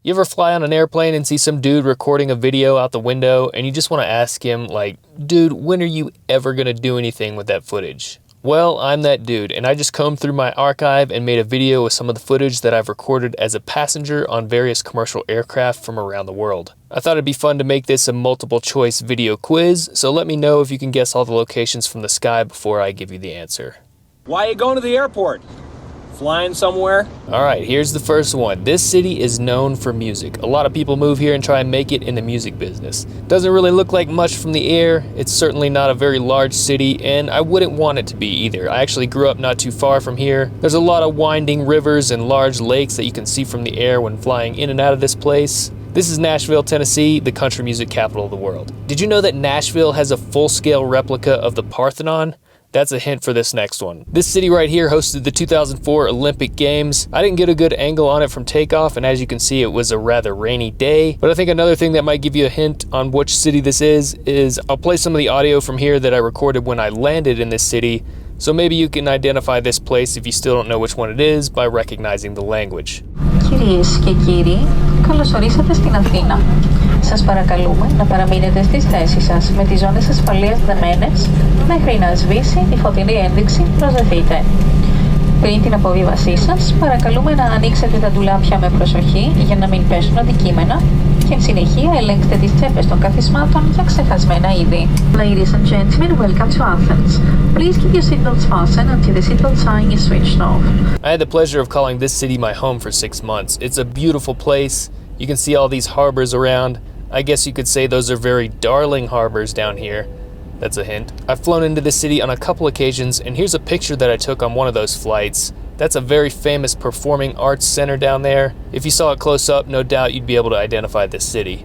You ever fly on an airplane and see some dude recording a video out the window and you just want to ask him like, dude, when are you ever gonna do anything with that footage? Well, I'm that dude, and I just combed through my archive and made a video with some of the footage that I've recorded as a passenger on various commercial aircraft from around the world. I thought it'd be fun to make this a multiple choice video quiz, so let me know if you can guess all the locations from the sky before I give you the answer. Why are you going to the airport? Flying somewhere? Alright, here's the first one. This city is known for music. A lot of people move here and try and make it in the music business. Doesn't really look like much from the air. It's certainly not a very large city, and I wouldn't want it to be either. I actually grew up not too far from here. There's a lot of winding rivers and large lakes that you can see from the air when flying in and out of this place. This is Nashville, Tennessee, the country music capital of the world. Did you know that Nashville has a full-scale replica of the Parthenon? That's a hint for this next one. This city right here hosted the 2004 Olympic Games. I didn't get a good angle on it from takeoff, and as you can see, it was a rather rainy day. But I think another thing that might give you a hint on which city this is I'll play some of the audio from here that I recorded when I landed in this city, so maybe you can identify this place if you still don't know which one it is by recognizing the language. Κυρίες και κύριοι, καλώς ορίσατε στην Αθήνα. Σας παρακαλούμε να παραμείνετε στις θέσεις σας με τις ζώνες ασφαλείας δεμένες μέχρι να σβήσει η φωτεινή ένδειξη «Προσδεθείτε». Πριν την αποβίβασή σας, παρακαλούμε να ανοίξετε τα ντουλάπια με προσοχή για να μην πέσουν αντικείμενα και εν συνεχεία ελέγξτε τις τσέπες των καθισμάτων για ξεχασμένα είδη. Ladies and gentlemen, welcome to Athens. Please keep your seatbelts fastened until the seatbelt sign is switched off. I had the pleasure of calling this city my home for 6 months. It's a beautiful place. You can see all these harbors around. I guess you could say those are very darling harbors down here. That's a hint. I've flown into this city on a couple occasions, and here's a picture that I took on one of those flights. That's a very famous performing arts center down there. If you saw it close up, no doubt you'd be able to identify this city.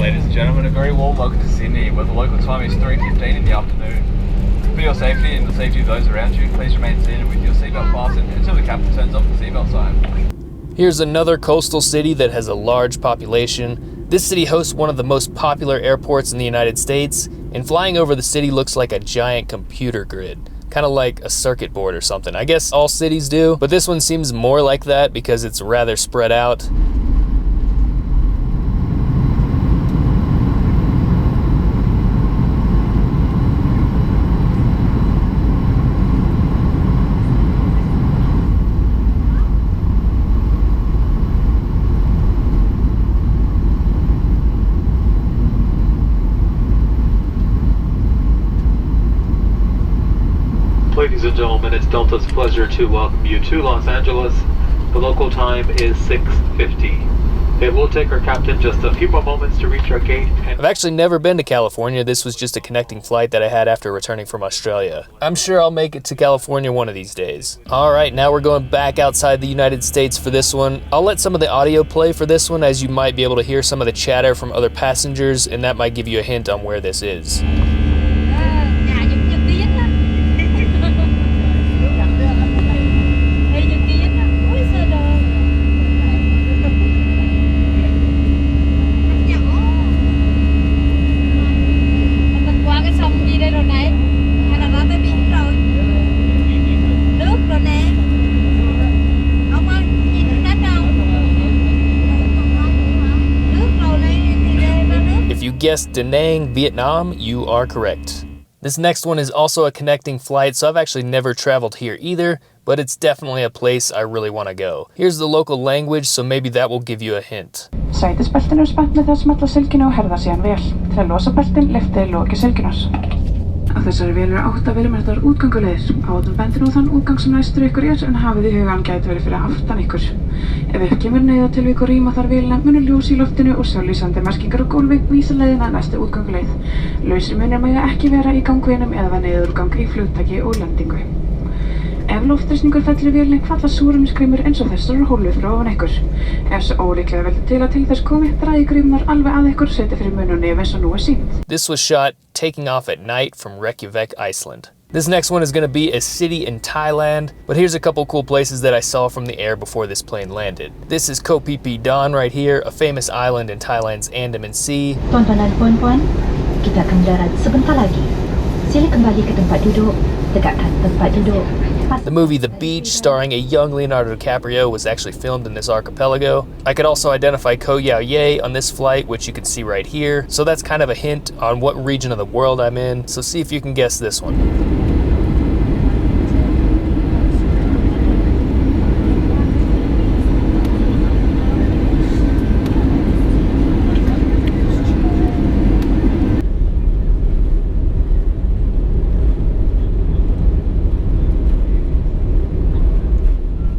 Ladies and gentlemen, a very warm welcome to Sydney, where the local time is 3:15 in the afternoon. For your safety and the safety of those around you, please remain seated with your seatbelt fastened until the captain turns off the seatbelt sign. Here's another coastal city that has a large population. This city hosts one of the most popular airports in the United States, and flying over the city looks like a giant computer grid. Kind of like a circuit board or something. I guess all cities do, but this one seems more like that because it's rather spread out. Ladies and gentlemen, it's Delta's pleasure to welcome you to Los Angeles. The local time is 6:50. It will take our captain just a few more moments to reach our gate. I've actually never been to California. This was just a connecting flight that I had after returning from Australia. I'm sure I'll make it to California one of these days. All right, now we're going back outside the United States for this one. I'll let some of the audio play for this one, as you might be able to hear some of the chatter from other passengers, and that might give you a hint on where this is. If you guessed Da Nang, Vietnam, you are correct. This next one is also a connecting flight, so I've actually never traveled here either, but it's definitely a place I really want to go. Here's the local language, so maybe that will give you a hint. Sætisbeltin eru spennt með því að smella sylgjuna og herða síðan vel. Til að losa beltin, lyftið loki sylgjunars. Á þessari vél eru 8 vélmerktar útgönguleiðir. Áhöfnin bendir á þann útgang sem næstur ykkur er, en hafið í huga hann gæti verið fyrir aftan ykkur. Ef upp kemur neyðartilvik og rýma þar vélina, munu ljós í loftinu og sjálflýsandi merkingar á gólfi vísa leiðina næstu útgönguleið. Lausir munir mega ekki vera í gangveginum eða við neyðarúrgang í flugtaki og lendingu. Ef loftþrýstingur fellur í vélinni falla súrefnisgrímur eins og þessar hólfur frá ofan ykkur. Ef svo ólíklega veldur til að til þess komi, dragi grímurnar alveg að ykkur og setja fyrir munn og nef eins og nú er sýnt. This was shot taking off at night from Reykjavik, Iceland. This next one is going to be a city in Thailand, but here's a couple cool places that I saw from the air before this plane landed. This is Koh Phi Phi Don right here, a famous island in Thailand's Andaman Sea. tuan-tuan dan puan-puan, Kita akan mendarat sebentar lagi. Sila kembali ke tempat duduk. Tegakkan tempat duduk. The movie The Beach, starring a young Leonardo DiCaprio, was actually filmed in this archipelago. I could also identify Koh Yao Ye on this flight, which you can see right here. So that's kind of a hint on what region of the world I'm in. So see if you can guess this one.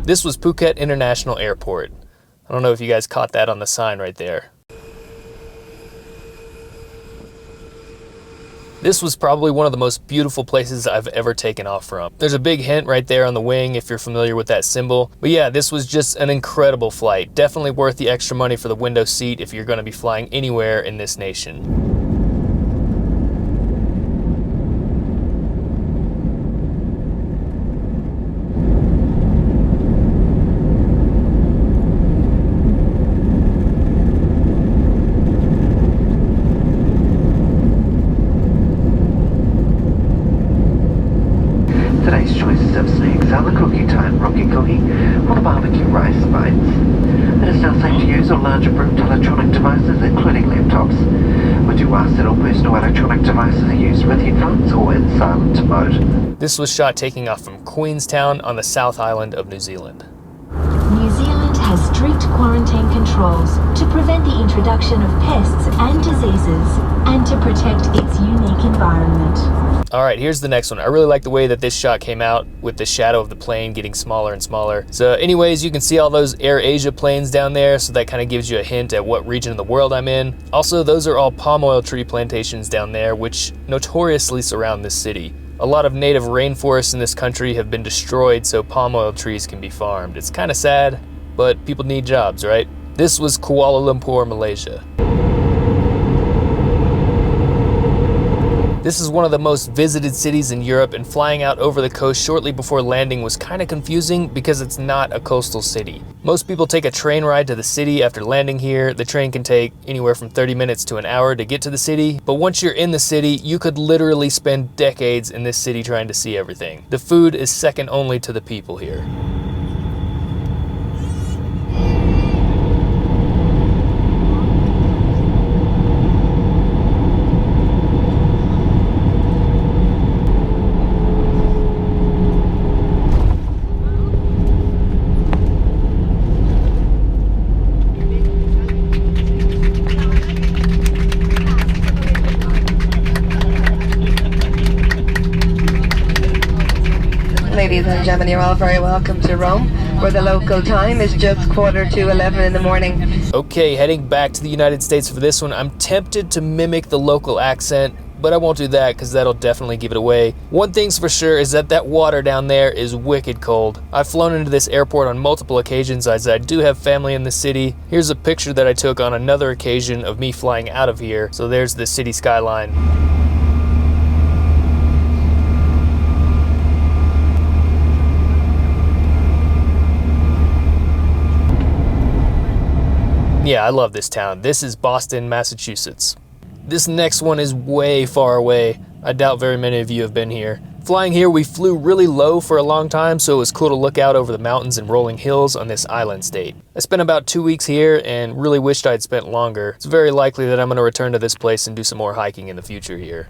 This was Phuket International Airport. I don't know if you guys caught that on the sign right there. This was probably one of the most beautiful places I've ever taken off from. There's a big hint right there on the wing if you're familiar with that symbol. But yeah, this was just an incredible flight. Definitely worth the extra money for the window seat if you're going to be flying anywhere in this nation. Today's choices of snacks are the cookie time rocky cookie or the barbecue rice bites. It is now safe to use on large approved electronic devices, including laptops. We do ask that all personal electronic devices are used with headphones or in silent mode. This was shot taking off from Queenstown on the South Island of New Zealand. New Zealand has strict quarantine controls to prevent the introduction of pests and diseases and to protect its unique environment. Alright, here's the next one. I really like the way that this shot came out with the shadow of the plane getting smaller and smaller. So anyways, you can see all those Air Asia planes down there, so that kind of gives you a hint at what region of the world I'm in. Also, those are all palm oil tree plantations down there, which notoriously surround this city. A lot of native rainforests in this country have been destroyed so palm oil trees can be farmed. It's kind of sad, but people need jobs, right? This was Kuala Lumpur, Malaysia. This is one of the most visited cities in Europe, and flying out over the coast shortly before landing was kind of confusing because it's not a coastal city. Most people take a train ride to the city after landing here. The train can take anywhere from 30 minutes to an hour to get to the city, but once you're in the city, you could literally spend decades in this city trying to see everything. The food is second only to the people here. Ladies and gentlemen, you're all very welcome to Rome, where the local time is just 11:15 in the morning. Okay, heading back to the United States for this one. I'm tempted to mimic the local accent, but I won't do that because that'll definitely give it away. One thing's for sure is that water down there is wicked cold. I've flown into this airport on multiple occasions as I do have family in the city. Here's a picture that I took on another occasion of me flying out of here. So there's the city skyline. Yeah, I love this town. This is Boston, Massachusetts. This next one is way far away. I doubt very many of you have been here. Flying here, we flew really low for a long time, so it was cool to look out over the mountains and rolling hills on this island state. I spent about 2 weeks here and really wished I'd spent longer. It's very likely that I'm going to return to this place and do some more hiking in the future here.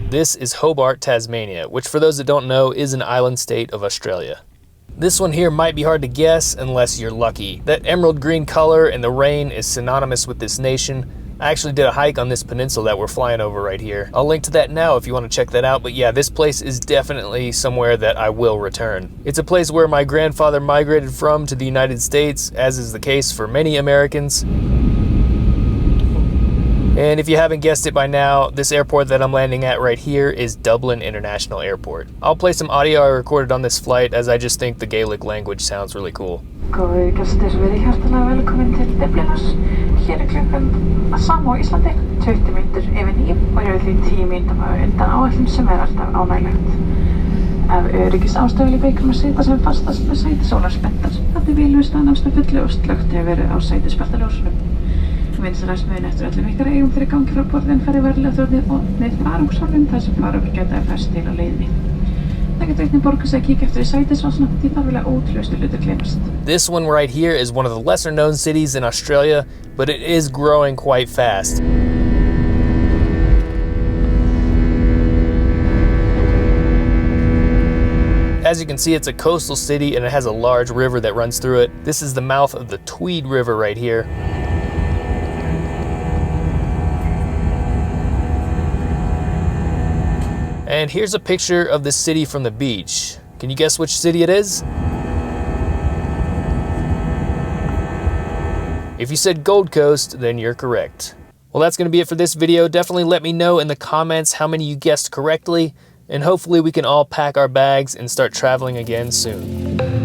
This is Hobart, Tasmania, which for those that don't know is an island state of Australia. This one here might be hard to guess unless you're lucky. That emerald green color and the rain is synonymous with this nation. I actually did a hike on this peninsula that we're flying over right here. I'll link to that now if you want to check that out, but yeah, this place is definitely somewhere that I will return. It's a place where my grandfather migrated from to the United States, as is the case for many Americans. And if you haven't guessed it by now, this airport that I'm landing at right here is Dublin International Airport. I'll play some audio I recorded on this flight as I just think the Gaelic language sounds really cool. Góðir gestir, verið hjartanlega velkomin til Dublinars. Hér klukkan sama á Íslandi, 20 mínútur yfir 9 og ég því 10 mínútum á undan áætlun sem alltaf ánægilegt. Af öryggisástæðu vil beikrum að sitja sem fastast með sætisólarspettar. Þetta vilust að násta fullu og slögt hefur verið á sætisbeltaljósunum. Vinstraræsmiðin eftir öllum ykkar eigum fyrir gangi frá borðin færi varlega þórnið og neitt farungshorfinn þar sem farungur geta færst til á leiðinni. Það getur einnig borgað sig að kíkja eftir í sætisvásna því það vilja ótrúlegustu hlutir gleymast. This one right here is one of the lesser known cities in Australia, but it is growing quite fast. As you can see, it's a coastal city and it has a large river that runs through it. This is the mouth of the Tweed River right here. And here's a picture of the city from the beach. Can you guess which city it is? If you said Gold Coast, then you're correct. Well, that's gonna be it for this video. Definitely let me know in the comments how many you guessed correctly, and hopefully we can all pack our bags and start traveling again soon.